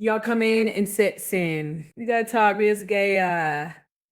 Y'all come in and sit in. You gotta talk this gay.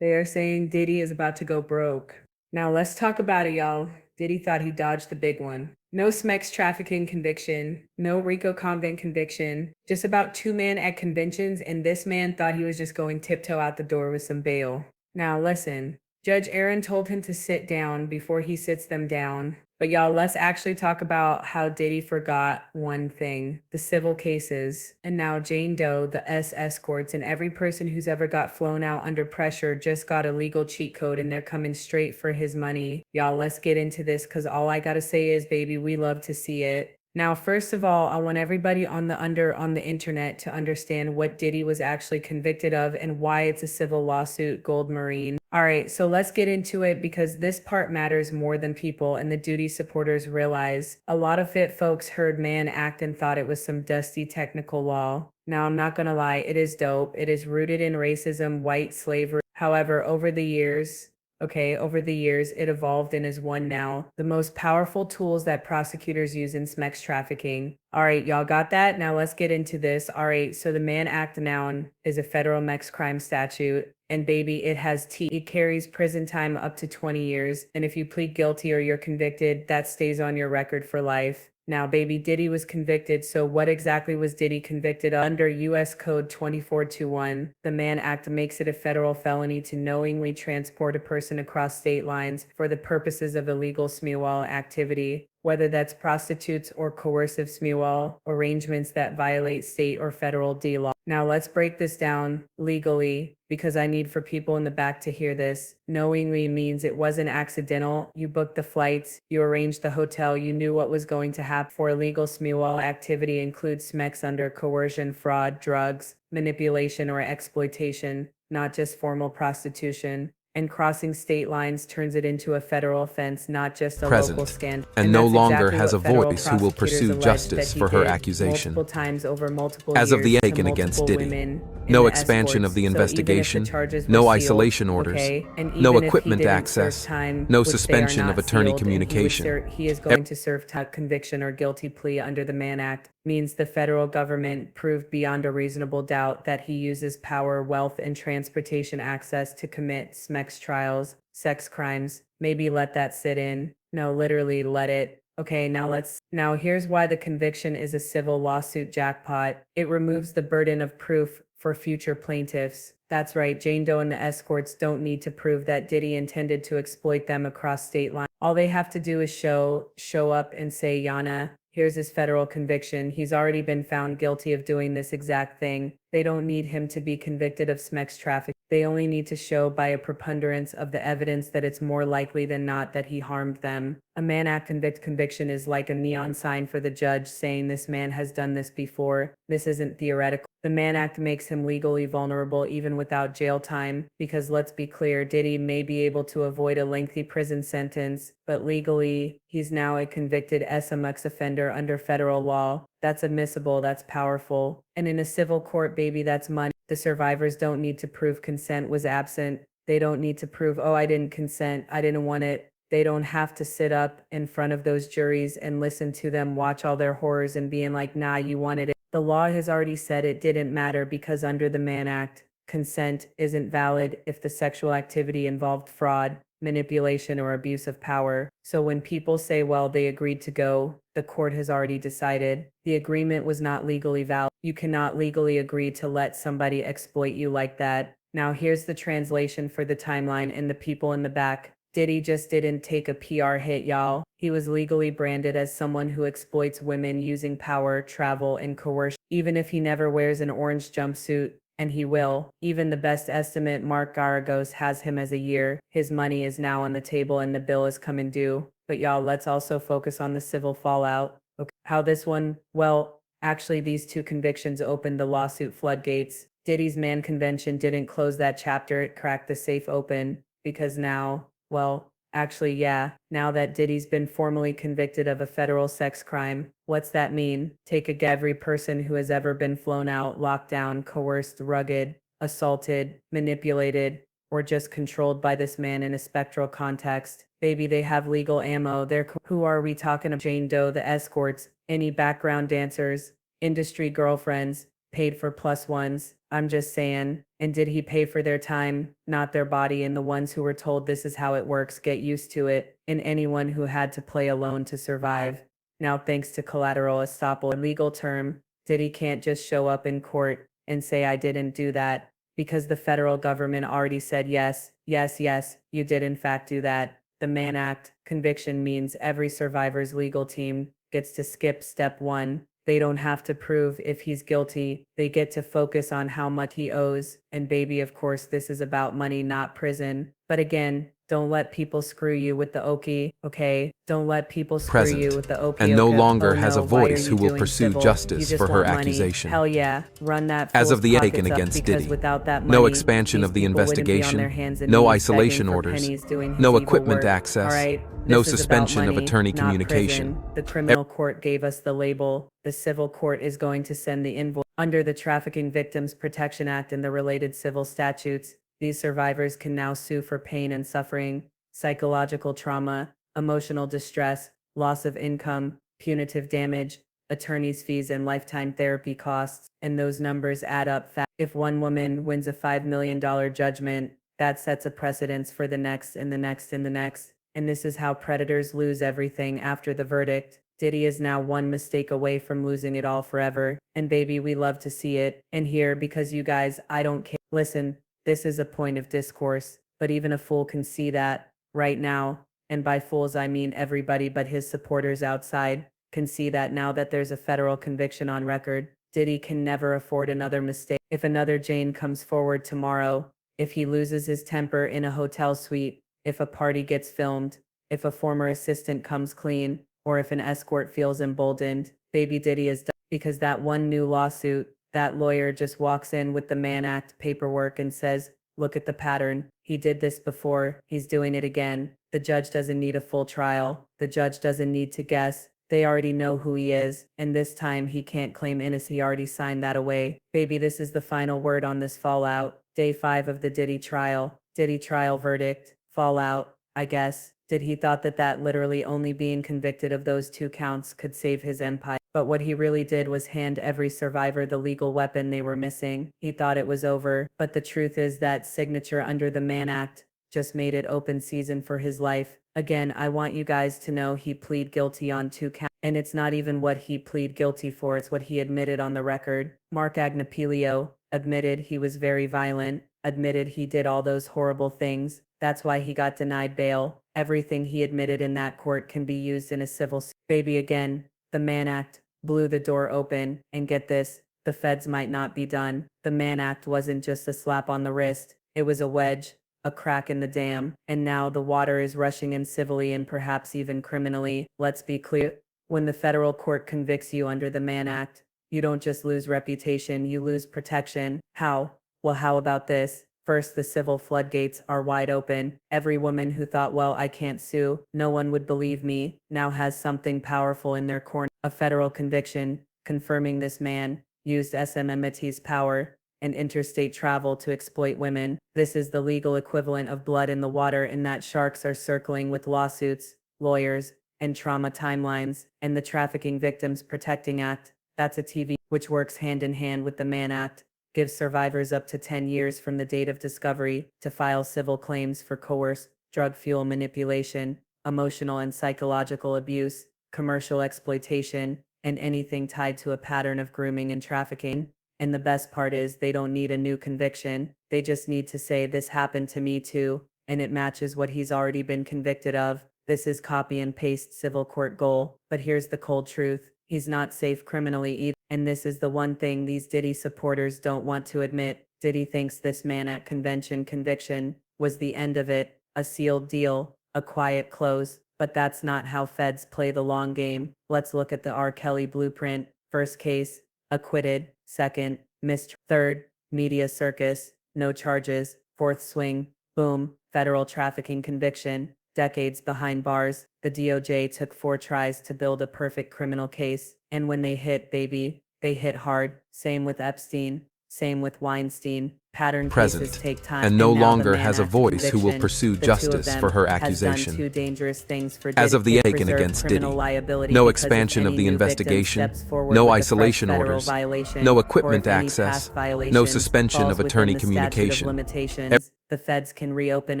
They are saying Diddy is about to go broke. Now let's talk about it, y'all. Diddy thought he dodged the big one. No Smex trafficking conviction, no Rico convent conviction, just about two men at conventions, and this man thought he was just going tiptoe out the door with some bail. Now listen, Judge Aaron told him to sit down before he sits them down. But y'all, let's actually talk about how Diddy forgot one thing, the civil cases. And now Jane Doe, the S escorts, and every person who's ever got flown out under pressure just got a legal cheat code and they're coming straight for his money. Y'all, let's get into this because all I gotta say is, baby, we love to see it. Now, first of all, I want everybody on the internet to understand what Diddy was actually convicted of and why it's a civil lawsuit, Gold Marine. All right, so let's get into it because this part matters more than people and the duty supporters realize. A lot of fit folks heard Mann Act and thought it was some dusty technical law. Now, I'm not gonna lie, it is dope. It is rooted in racism, white slavery. However, over the years, it evolved and is one now the most powerful tools that prosecutors use in sex trafficking. All right, y'all got that? Now let's get into this. All right, so the Mann Act noun is a federal mex crime statute. And baby, it has teeth. It carries prison time up to 20 years. And if you plead guilty or you're convicted, that stays on your record for life. Now, baby, Diddy was convicted. So what exactly was Diddy convicted of? Under U.S. Code 2421, the Mann Act makes it a federal felony to knowingly transport a person across state lines for the purposes of illegal SMEWAL activity, whether that's prostitutes or coercive SMEWAL arrangements that violate state or federal D law. Now let's break this down legally because I need for people in the back to hear this. Knowingly means it wasn't accidental. You booked the flights, you arranged the hotel, you knew what was going to happen. For illegal SMEWAL activity includes SMEX under coercion, fraud, drugs, manipulation, or exploitation, not just formal prostitution. And crossing state lines turns it into a federal offense, not just a local scandal. And no that's longer exactly has a what federal voice who will prosecutors pursue allege justice that he for her did accusation. multiple times over multiple As of years the to Aiken against multiple Diddy, women in no the expansion of the escorts. So even if the investigation, charges were no sealed, isolation orders, okay, and no even if he equipment didn't serve access, time, no which they are suspension of not attorney sealed, and communication. he is going to serve conviction or guilty plea under the Mann Act, means the federal government proved beyond a reasonable doubt that he uses power, wealth, and transportation access to commit SMEX trials, sex crimes. Maybe let that sit in. No, literally let it. Okay, now here's why the conviction is a civil lawsuit jackpot. It removes the burden of proof for future plaintiffs. That's right, Jane Doe and the escorts don't need to prove that Diddy intended to exploit them across state lines. All they have to do is show up and say, Yana, here's his federal conviction. He's already been found guilty of doing this exact thing. They don't need him to be convicted of SMEX trafficking. They only need to show by a preponderance of the evidence that it's more likely than not that he harmed them. A Mann Act conviction is like a neon sign for the judge saying this man has done this before. This isn't theoretical. The Mann Act makes him legally vulnerable even without jail time, because let's be clear, Diddy may be able to avoid a lengthy prison sentence, but legally, he's now a convicted SMX offender under federal law. That's admissible, that's powerful. And in a civil court, baby, that's money. The survivors don't need to prove consent was absent. They don't need to prove, oh, I didn't consent, I didn't want it. They don't have to sit up in front of those juries and listen to them watch all their horrors and being like, nah, you wanted it. The law has already said it didn't matter because under the Mann Act, consent isn't valid if the sexual activity involved fraud, manipulation, or abuse of power. So when people say, well, they agreed to go, the court has already decided the agreement was not legally valid. You cannot legally agree to let somebody exploit you like that. Now here's the translation for the timeline and the people in the back. Diddy just didn't take a PR hit, y'all. He was legally branded as someone who exploits women using power, travel, and coercion. Even if he never wears an orange jumpsuit, and he will. Even the best estimate, Mark Garagos, has him as a year. His money is now on the table and the bill is coming due. But y'all, let's also focus on the civil fallout. Okay. How this one? Well, actually, these two convictions opened the lawsuit floodgates. Diddy's Mann convention didn't close that chapter, it cracked the safe open, because now, well, actually, yeah, now that Diddy's been formally convicted of a federal sex crime, what's that mean? Take every person who has ever been flown out, locked down, coerced, rugged, assaulted, manipulated, or just controlled by this man in a spectral context. Baby, they have legal ammo. Who are we talking about? Jane Doe, the escorts, any background dancers, industry girlfriends, paid for plus ones. I'm just saying. And did he pay for their time, not their body? And the ones who were told this is how it works, get used to it. And anyone who had to play alone to survive. Now, thanks to collateral estoppel, a legal term, Diddy can't just show up in court and say, I didn't do that, because the federal government already said, yes, yes, yes, you did in fact do that. The Mann Act conviction means every survivor's legal team gets to skip step one. They don't have to prove if he's guilty. They get to focus on how much he owes. And baby, of course, this is about money, not prison. But again, don't let people screw you with the okie, okay? Don't let people screw you with the okie. And no longer oh, has no, a voice who will doing pursue civil? justice for her money. accusation. Hell yeah, run that As of the pockets taken up, against because Diddy, without that no money, expansion these of the people wouldn't be on their investigation, hands and no knees isolation begging for orders, pennies doing his no evil equipment work. access, All right, no this is about suspension of money, attorney not communication. prison. The criminal court gave us the label. The civil court is going to send the invoice. Under the Trafficking Victims Protection Act and the related civil statutes, these survivors can now sue for pain and suffering, psychological trauma, emotional distress, loss of income, punitive damage, attorney's fees, and lifetime therapy costs. And those numbers add up fast. If one woman wins a $5 million judgment, that sets a precedence for the next and the next and the next. And this is how predators lose everything after the verdict. Diddy is now one mistake away from losing it all forever. And baby, we love to see it. And here, because you guys, I don't care. Listen, this is a point of discourse, but even a fool can see that right now. And by fools, I mean everybody but his supporters outside can see that now that there's a federal conviction on record. Diddy can never afford another mistake. If another Jane comes forward tomorrow, if he loses his temper in a hotel suite, if a party gets filmed, if a former assistant comes clean, or if an escort feels emboldened, baby Diddy is done. Because that one new lawsuit, that lawyer just walks in with the Mann Act paperwork and says, look at the pattern. He did this before. He's doing it again. The judge doesn't need a full trial. The judge doesn't need to guess. They already know who he is. And this time he can't claim innocence. He already signed that away. Baby, this is the final word on this fallout. Day 5 of the Diddy trial. Diddy trial verdict. Fallout, I guess. Did he thought that literally only being convicted of those 2 counts could save his empire? But what he really did was hand every survivor the legal weapon they were missing. He thought it was over, but the truth is that signature under the Mann Act just made it open season for his life. Again, I want you guys to know he plead guilty on 2 counts. And it's not even what he plead guilty for, it's what he admitted on the record. Mark Agnapilio admitted he was very violent, admitted he did all those horrible things. That's why he got denied bail. Everything he admitted in that court can be used in a civil suit. Baby, again, the Mann Act blew the door open. And get this, the feds might not be done. The Mann Act wasn't just a slap on the wrist. It was a wedge, a crack in the dam. And now the water is rushing in civilly and perhaps even criminally. Let's be clear. When the federal court convicts you under the Mann Act, you don't just lose reputation, you lose protection. How? Well, how about this? First, the civil floodgates are wide open. Every woman who thought, well, I can't sue, no one would believe me, now has something powerful in their corner. A federal conviction confirming this man used SMMT's power and interstate travel to exploit women. This is the legal equivalent of blood in the water, in that sharks are circling with lawsuits, lawyers, and trauma timelines. And the Trafficking Victims Protecting Act, that's a TV which works hand in hand with the Mann Act, gives survivors up to 10 years from the date of discovery to file civil claims for coerced drug fuel manipulation, emotional and psychological abuse, commercial exploitation, and anything tied to a pattern of grooming and trafficking. And the best part is they don't need a new conviction. They just need to say, this happened to me too, and it matches what he's already been convicted of. This is copy and paste civil court goal. But here's the cold truth. He's not safe criminally either. And this is the one thing these Diddy supporters don't want to admit. Diddy thinks this Mann Act convention conviction was the end of it, a sealed deal, a quiet close. But that's not how feds play the long game. Let's look at the R. Kelly blueprint. First case, acquitted. Second, mistrial. Third, media circus, no charges. Fourth swing, boom, federal trafficking conviction. Decades behind bars, the DOJ took 4 tries to build a perfect criminal case. And when they hit, baby, they hit hard. Same with Epstein. Same with Weinstein. Pattern cases present, take time, and no and now the longer Mann has a Act voice who will conviction, pursue the two of justice them, for her has done accusation. two dangerous things for As Diddy. of the It Aiken preserved against criminal Diddy, liability no because if expansion of any the new victim investigation, steps forward no with a fresh isolation federal orders, violation, no or equipment if any access, past no violations suspension falls of within attorney the statute of communication. limitations, the feds can reopen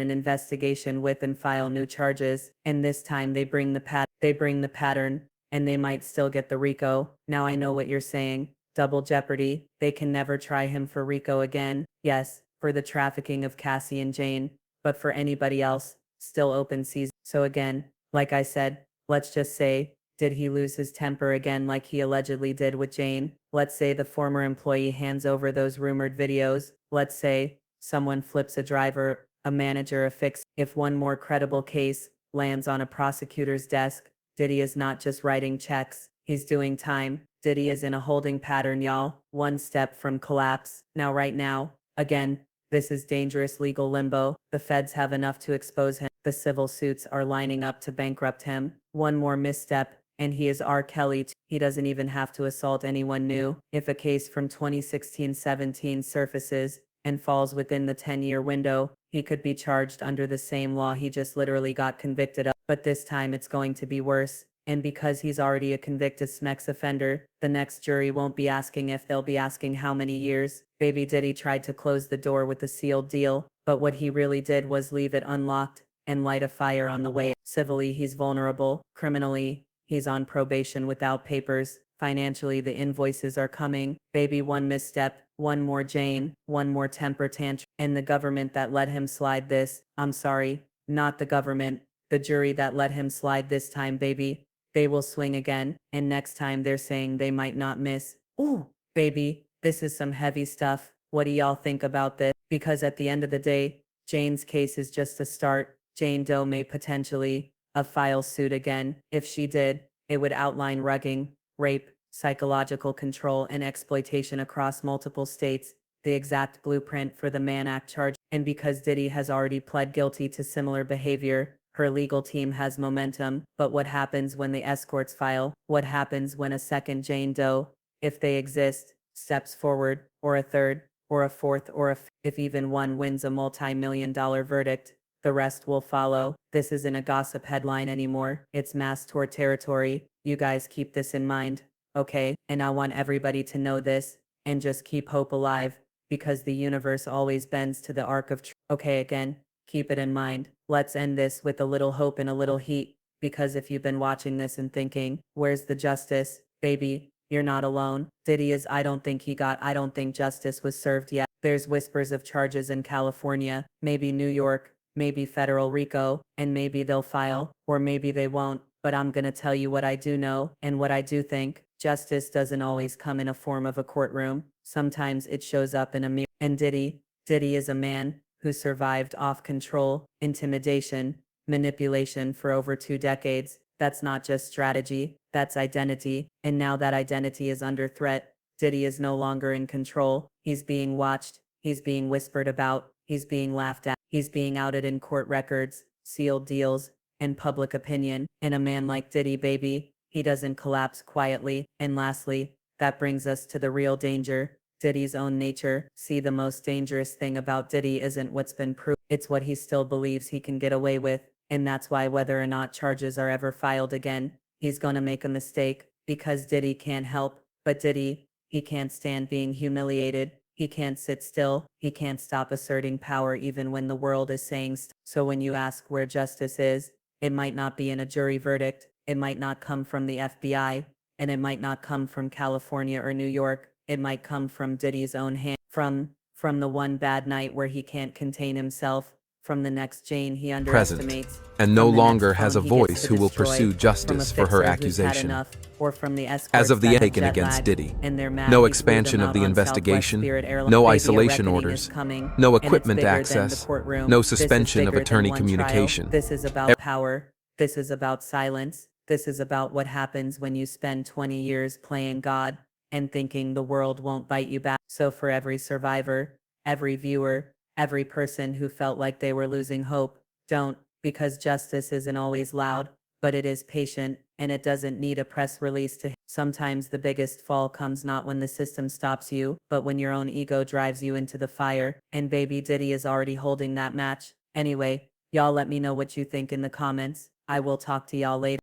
an investigation with and file new charges, and this time they bring the pattern, and they might still get the RICO. Now I know what you're saying. Double jeopardy. They can never try him for RICO again. Yes, for the trafficking of Cassie and Jane, but for anybody else, still open season. So again, like I said, let's just say, did he lose his temper again like he allegedly did with Jane? Let's say the former employee hands over those rumored videos. Let's say someone flips a driver, a manager, a fix. If one more credible case lands on a prosecutor's desk, Diddy is not just writing checks, he's doing time. Diddy is in a holding pattern, y'all. One step from collapse. Now, right now, again, this is dangerous legal limbo. The feds have enough to expose him. The civil suits are lining up to bankrupt him. One more misstep, and he is R. Kelly. He doesn't even have to assault anyone new. If a case from 2016-17 surfaces and falls within the 10-year window, he could be charged under the same law he just literally got convicted of. But this time it's going to be worse. And because he's already a convicted SMEX offender, the next jury won't be asking if, they'll be asking how many years. Baby Diddy tried to close the door with a sealed deal, but what he really did was leave it unlocked and light a fire on the way. Civilly, he's vulnerable. Criminally, he's on probation without papers. Financially, the invoices are coming. Baby, one misstep, one more Jane, one more temper tantrum. And the government that let him slide this, I'm sorry, not the government, the jury that let him slide this time, baby. They will swing again, and next time they're saying they might not miss. Ooh, baby, this is some heavy stuff. What do y'all think about this? Because at the end of the day, Jane's case is just a start. Jane Doe may potentially file suit again. If she did, it would outline rugging, rape, psychological control, and exploitation across multiple states, the exact blueprint for the Mann Act charge. And because Diddy has already pled guilty to similar behavior, her legal team has momentum. But what happens when the escorts file? What happens when a second Jane Doe, if they exist, steps forward, or a third, or a fourth, or if even one wins a multi-million-dollar verdict? The rest will follow. This isn't a gossip headline anymore. It's mass tort territory. You guys keep this in mind, okay? And I want everybody to know this, and just keep hope alive, because the universe always bends to the arc of truth. Okay, again, keep it in mind. Let's end this with a little hope and a little heat, because if you've been watching this and thinking, where's the justice? Baby, you're not alone. Diddy is, I don't think justice was served yet. There's whispers of charges in California, maybe New York, maybe federal RICO, and maybe they'll file, or maybe they won't. But I'm gonna tell you what I do know, and what I do think. Justice doesn't always come in a form of a courtroom. Sometimes it shows up in a mirror. And Diddy is a man who survived off control, intimidation, manipulation for over 2 decades. That's not just strategy, that's identity. And now that identity is under threat, Diddy is no longer in control. He's being watched, he's being whispered about, he's being laughed at, he's being outed in court records, sealed deals, and public opinion. And a man like Diddy, baby, he doesn't collapse quietly. And lastly, that brings us to the real danger. Diddy's own nature. See, the most dangerous thing about Diddy isn't what's been proved, it's what he still believes he can get away with. And that's why whether or not charges are ever filed again, he's gonna make a mistake, because Diddy can't help but Diddy. He can't stand being humiliated. He can't sit still. He can't stop asserting power even when the world is saying so when you ask where justice is, it might not be in a jury verdict. It might not come from the FBI, and it might not come from California or New York. It might come from Diddy's own hand, from the one bad night where he can't contain himself, from the next Jane he underestimates, present, and no from the next longer has a phone he gets voice to who will destroy, pursue from a justice for her fixer who's had accusation. enough, or from the escorts As of the that have Aiken jet against lagged, Diddy, and they're mad no he flew expansion them of the out on Southwest investigation, Spirit Airlines. no Baby, a isolation reckoning orders, is coming, no and it's equipment bigger than the access, courtroom. no This is suspension of bigger than attorney one trial. communication. This is about power. This is about silence. This is about what happens when you spend 20 years playing God and thinking the world won't bite you back. So for every survivor, every viewer, every person who felt like they were losing hope, don't, because justice isn't always loud, but it is patient, and it doesn't need a press release to. Sometimes the biggest fall comes not when the system stops you, but when your own ego drives you into the fire, and baby Diddy is already holding that match. Anyway, y'all let me know what you think in the comments. I will talk to y'all later.